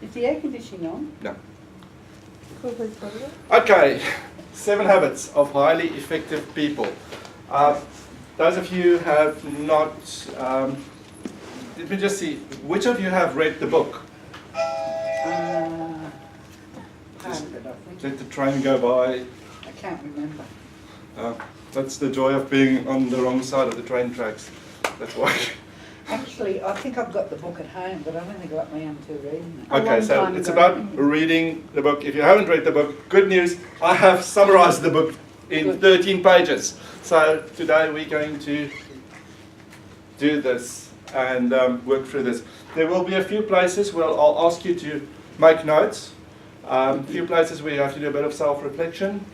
Is the air conditioning on? No. Could we put it? Okay, 7 habits of highly effective people. Those of you who have not, let me just see, which of you have read the book? Part of it, I think. Let the train go by. I can't remember. That's the joy of being on the wrong side of the train tracks. That's why. Actually, I think I've got the book at home, but I've only got my own to reading it. Okay, so it's about reading the book. If you haven't read the book, good news, I have summarized the book in 13 pages. So today we're going to do this and work through this. There will be a few places where I'll ask you to make notes. A few places where you have to do a bit of self-reflection.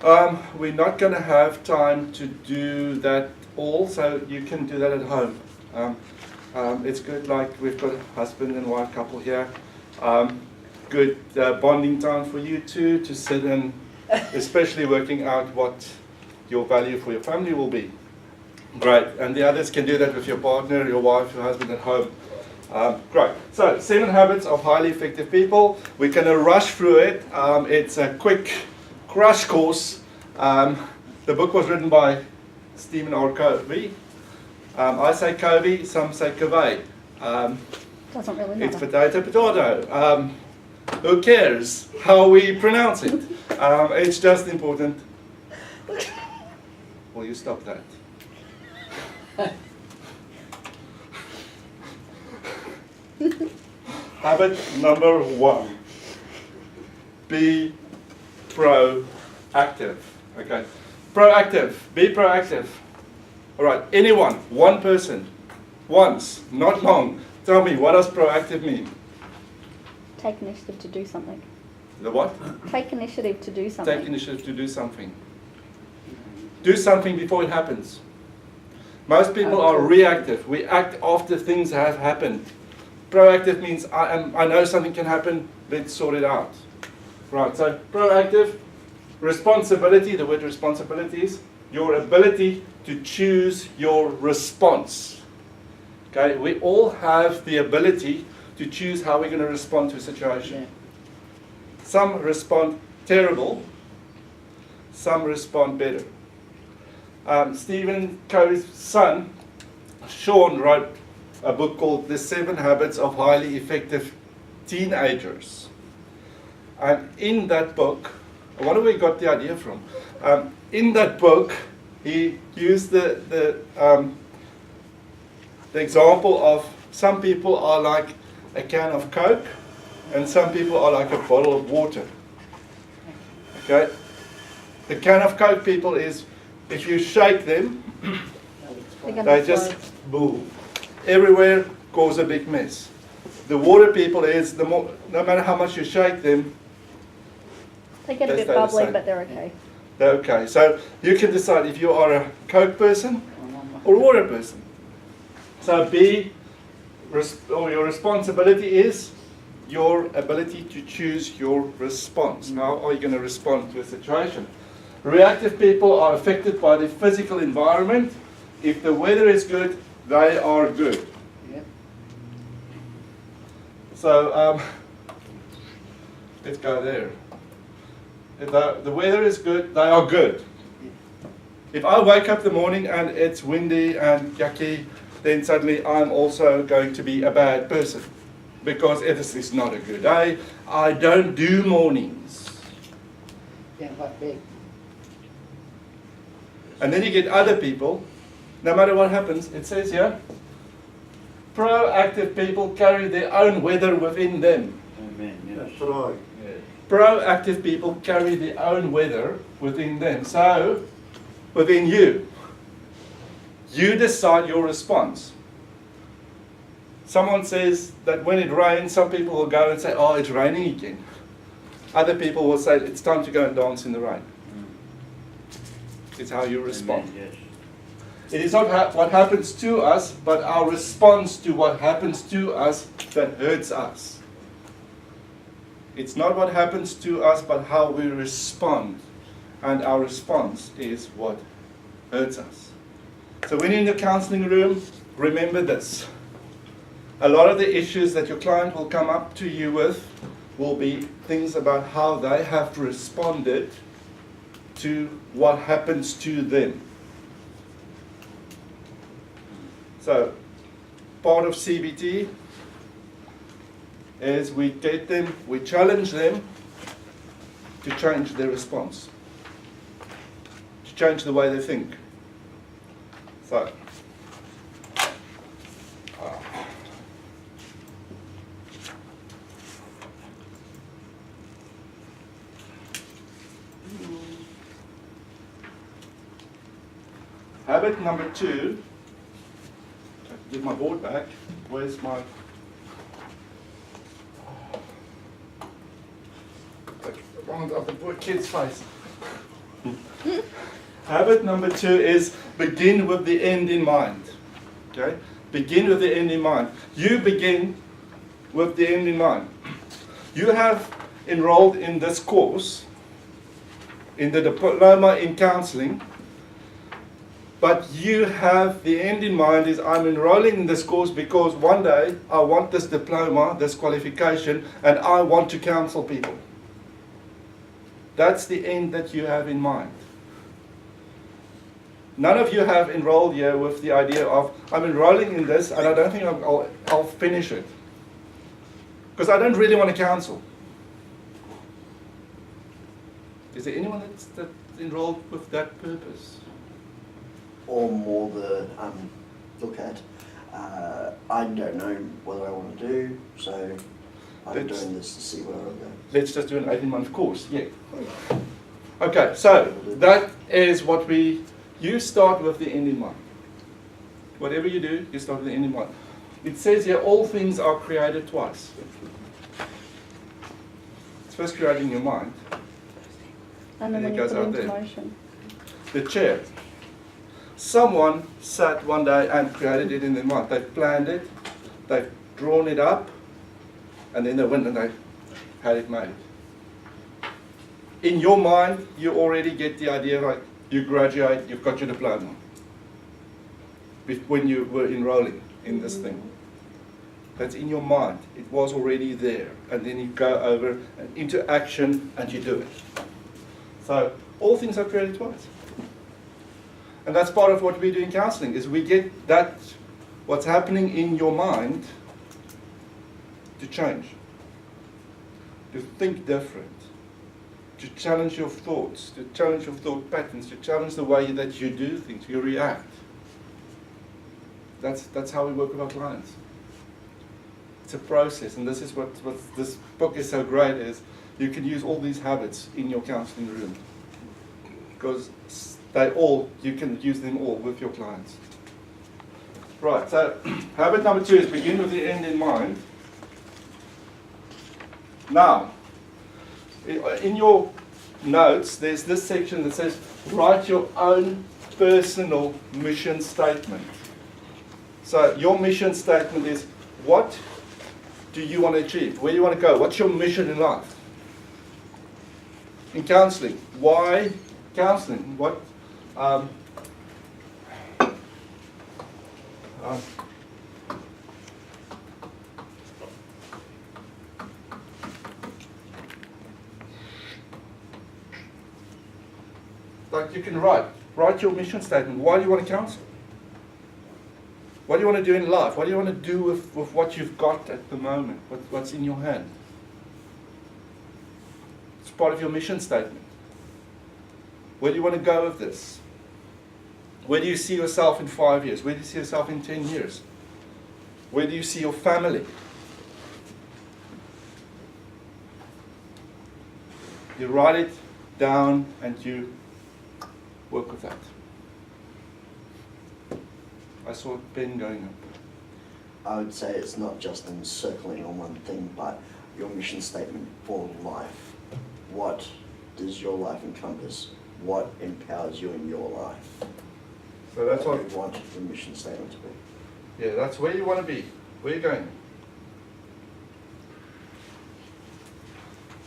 We're not going to have time to do that all, so you can do that at home. It's good, like we've got a husband and wife couple here. Good bonding time for you two to sit and especially working out what your value for your family will be. Great, and the others can do that with your partner, your wife, your husband at home. Great, so 7 habits of highly effective people. We're going to rush through it. It's a quick crash course. The book was written by Stephen R. Covey. I say Covey, some say Covey. Doesn't really It's matter. potato. Who cares how we pronounce it? It's just important. Will you stop that? Habit number 1. Be proactive. Okay. Proactive. Be proactive. All right. Anyone, one person, once, not long. Tell me, what does proactive mean? Take initiative to do something. The what? Take initiative to do something. Take initiative to do something. Do something before it happens. Most people are reactive. We act after things have happened. Proactive means I know something can happen, let's sort it out. Right, so proactive, responsibility, the word responsibility is your ability to choose your response. Okay, we all have the ability to choose how we're going to respond to a situation. Yeah. Some respond terrible, some respond better. Stephen Covey's son, Sean, wrote a book called The 7 Habits of Highly Effective Teenagers. And in that book, I wonder where he got the idea from. In that book, he used the example of some people are like a can of Coke, and some people are like a bottle of water. Okay? The can of Coke people is, if you shake them, They're gonna they just float. boom. Everywhere, cause a big mess. The water people is, no matter how much you shake them, They get a They bit stay the bubbly, same. but they're okay. they're okay. So you can decide if you are a Coke person or a water person. So your responsibility is your ability to choose your response. How are you going to respond to a situation? Reactive people are affected by the physical environment. If the weather is good, they are good. Yeah. So let's go there. If the weather is good, they are good. If I wake up in the morning and it's windy and yucky, then suddenly I'm also going to be a bad person. Because it is not a good day. I don't do mornings. Yeah, like big. And then you get other people, no matter what happens, it says here, proactive people carry their own weather within them. Amen. Yes. That's right. Proactive people carry their own weather within them. So, within you, you decide your response. Someone says that when it rains, some people will go and say, oh, it's raining again. Other people will say, it's time to go and dance in the rain. It's how you respond. Amen. Yes. It is not what happens to us, but our response to what happens to us that hurts us. It's not what happens to us, but how we respond. And our response is what hurts us. So when you're in the counseling room, remember this. A lot of the issues that your client will come up to you with will be things about how they have responded to what happens to them. So, part of CBT is we challenge them to change their response, to change the way they think. So, habit number 2, get my board back, where's my, wrong of the poor kid's face. Habit number 2 is begin with the end in mind. Okay? Begin with the end in mind. You begin with the end in mind. You have enrolled in this course, in the diploma in counseling, but you have the end in mind is I'm enrolling in this course because one day I want this diploma, this qualification, and I want to counsel people. That's the end that you have in mind. None of you have enrolled here with the idea of, I'm enrolling in this and I don't think I'll finish it. Because I don't really want to counsel. Is there anyone that's enrolled with that purpose? Or more the look at, I don't know whether I want to do, so I'm doing this to see where I'll go. Let's just do an 18-month course, yeah. Okay, so that is what you start with the end in mind. Whatever you do, you start with the end in mind. It says here, all things are created twice. It's first creating your mind. And then And it when you goes put it out into there. motion. The chair. Someone sat one day and created it in their mind. They've planned it, they've drawn it up, and then they went and they had it made. In your mind, you already get the idea, like you graduate, you've got your diploma. When you were enrolling in this thing. That's in your mind. It was already there. And then you go over and into action and you do it. So all things are created twice. And that's part of what we do in counseling, is we get that, what's happening in your mind, to change. To think different. To challenge your thoughts, to challenge your thought patterns, to challenge the way that you do things, you react. That's how we work with our clients. It's a process, and this is what this book is so great, is you can use all these habits in your counseling room. Because you can use them all with your clients. Right, so habit number 2 is begin with the end in mind. Now, in your notes, there's this section that says, write your own personal mission statement. So your mission statement is, what do you want to achieve? Where do you want to go? What's your mission in life? In counseling, why counseling? What? Like you can write your mission statement. Why do you want to counsel? What do you want to do in life? What do you want to do with what you've got at the moment? What's in your hand? It's part of your mission statement. Where do you want to go with this? Where do you see yourself in 5 years? Where do you see yourself in 10 years? Where do you see your family? You write it down and you work with that. I saw a pen going up. I would say it's not just encircling on one thing, but your mission statement for life. What does your life encompass? What empowers you in your life? So that's what you want the mission statement to be. Yeah, that's where you want to be. Where are you going?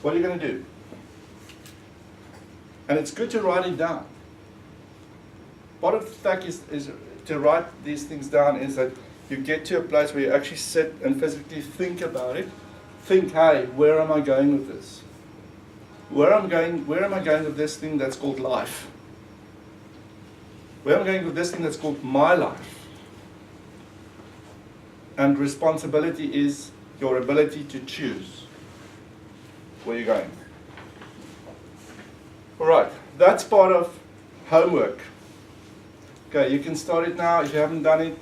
What are you going to do? And it's good to write it down. Part of the fact is to write these things down is that you get to a place where you actually sit and physically think about it. Think, hey, where am I going with this? Where am I going with this thing that's called life? Where am I going with this thing that's called my life? And responsibility is your ability to choose where you're going. All right, that's part of homework. Okay, you can start it now if you haven't done it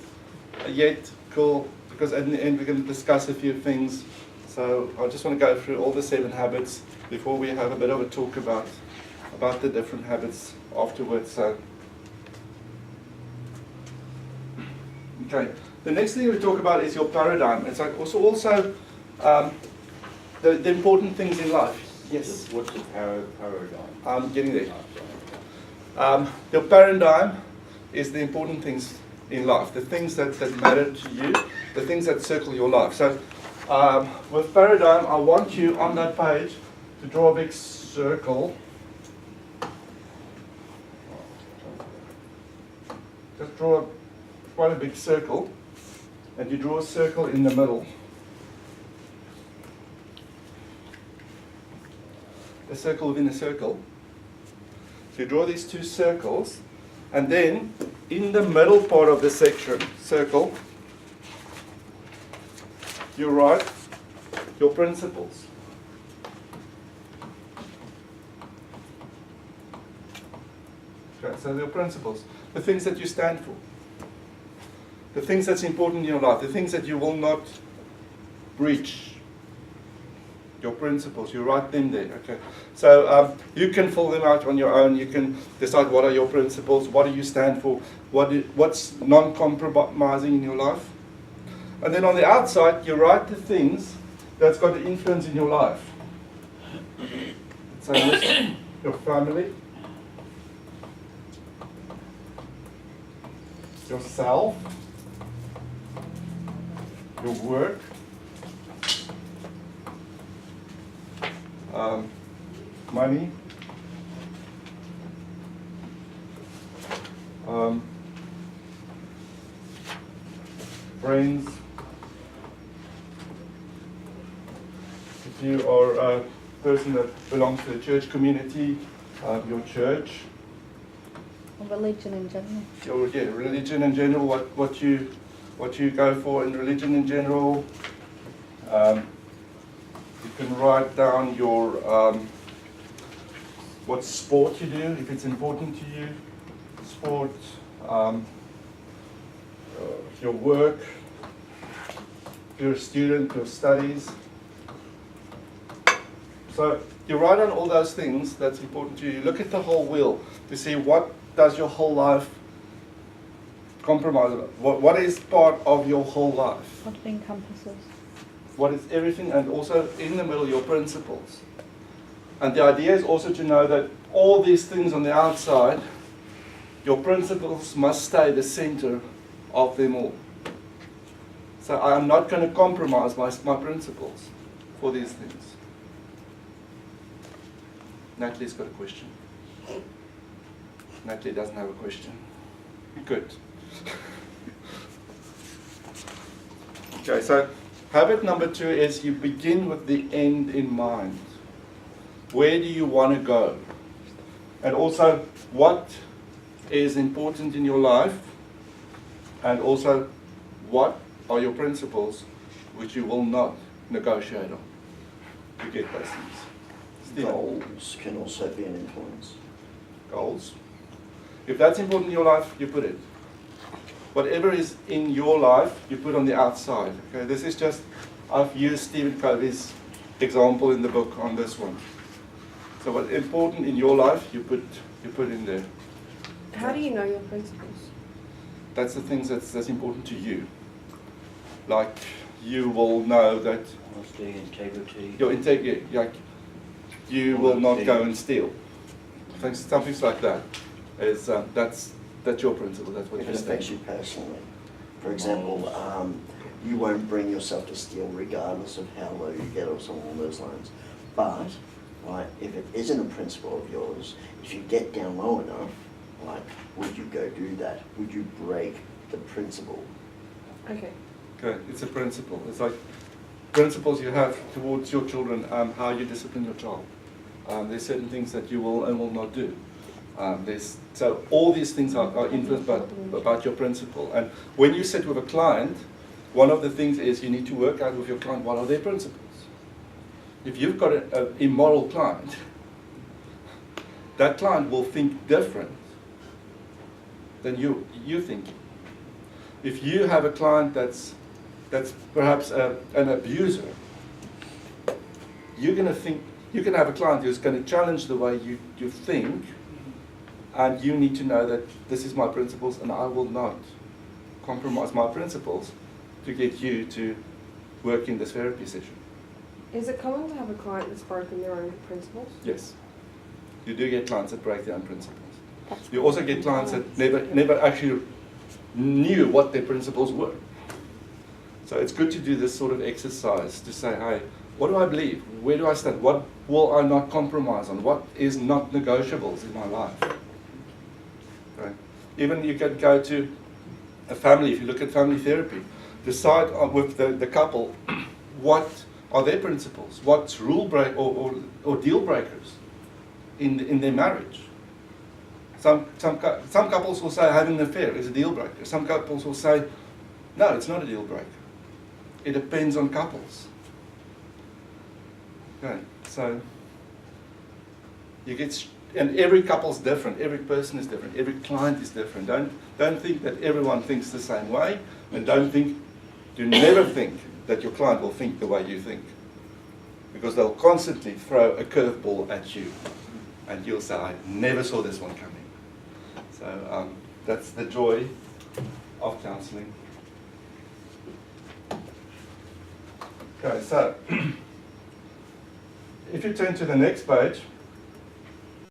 yet. Cool, because at the end we're going to discuss a few things. So I just want to go through all the 7 habits before we have a bit of a talk about the different habits afterwards. So, okay, the next thing we talk about is your paradigm. It's like also the important things in life. Yes. What's the paradigm? I'm getting there. Your paradigm is the important things in life, the things that matter to you, the things that circle your life. So with paradigm, I want you on that page to draw a big circle. Just draw quite a big circle, and you draw a circle in the middle. A circle within a circle. So you draw these 2 circles, and then in the middle part of the circle, you write your principles. Okay, so your principles, the things that you stand for, the things that's important in your life, the things that you will not breach. Your principles, you write them there. Okay, so you can fill them out on your own. You can decide what are your principles, what do you stand for, what's non-compromising in your life, and then on the outside you write the things that's got an influence in your life. So your family, yourself, your work. Money, friends. If you are a person that belongs to the church community, your church, Religion in general. your religion in general, what you go for in religion in general. You can write down your what sport you do, if it's important to you, sport, your work, if you're a student, your studies. So you write down all those things that's important to you. You look at the whole wheel to see what does your whole life compromise about. What is part of your whole life? What it encompasses. What is everything, and also in the middle, your principles. And the idea is also to know that all these things on the outside, your principles must stay the center of them all. So I am not going to compromise my principles for these things. Natalie's got a question. Natalie doesn't have a question. Good. Okay, so habit number 2 is you begin with the end in mind. Where do you want to go? And also, what is important in your life? And also, what are your principles which you will not negotiate on? You get those things. Stephen. Goals can also be an influence. Goals. If that's important in your life, you put it. Whatever is in your life, you put on the outside. Okay, this is just, I've used Stephen Covey's example in the book on this one. So what's important in your life, you put in there. How do you know your principles? That's the things that's important to you. Like you will know that Honesty, integrity. your integrity, like you will not go and steal. Things like that. Is that's your principle. That's what If you it stand affects you personally. For example, you won't bring yourself to steal regardless of how low you get or something along those lines. But, right, if it isn't a principle of yours, if you get down low enough, like, would you go do that? Would you break the principle Okay. Okay, it's a principle. It's like principles you have towards your children, how you discipline your child. There's certain things that you will and will not do. So all these things are influenced about your principle. And when you sit with a client, one of the things is you need to work out with your client what are their principles. If you've got an immoral client, that client will think different than you think. If you have a client that's perhaps an abuser, you're going to think, you can have a client who's going to challenge the way you think, and you need to know that this is my principles and I will not compromise my principles to get you to work in this therapy session. Is it common to have a client that's broken their own principles? Yes. You do get clients that break their own principles. That's You also get clients that never actually knew what their principles were. So it's good to do this sort of exercise to say, hey, what do I believe? Where do I stand? What will I not compromise on? What is not negotiables in my life? Okay. Even you can go to a family, if you look at family therapy, decide with the couple, what are their principles? What's rule break or deal breakers in their marriage? Some couples will say having an affair is a deal breaker. Some couples will say, no, it's not a deal breaker. It depends on couples. Okay, so you get, and every couple's different. Every person is different. Every client is different. Don't think that everyone thinks the same way, and do never think that your client will think the way you think, because they'll constantly throw a curveball at you, and you'll say, I never saw this one coming. So that's the joy of counselling. Okay, so if you turn to the next page,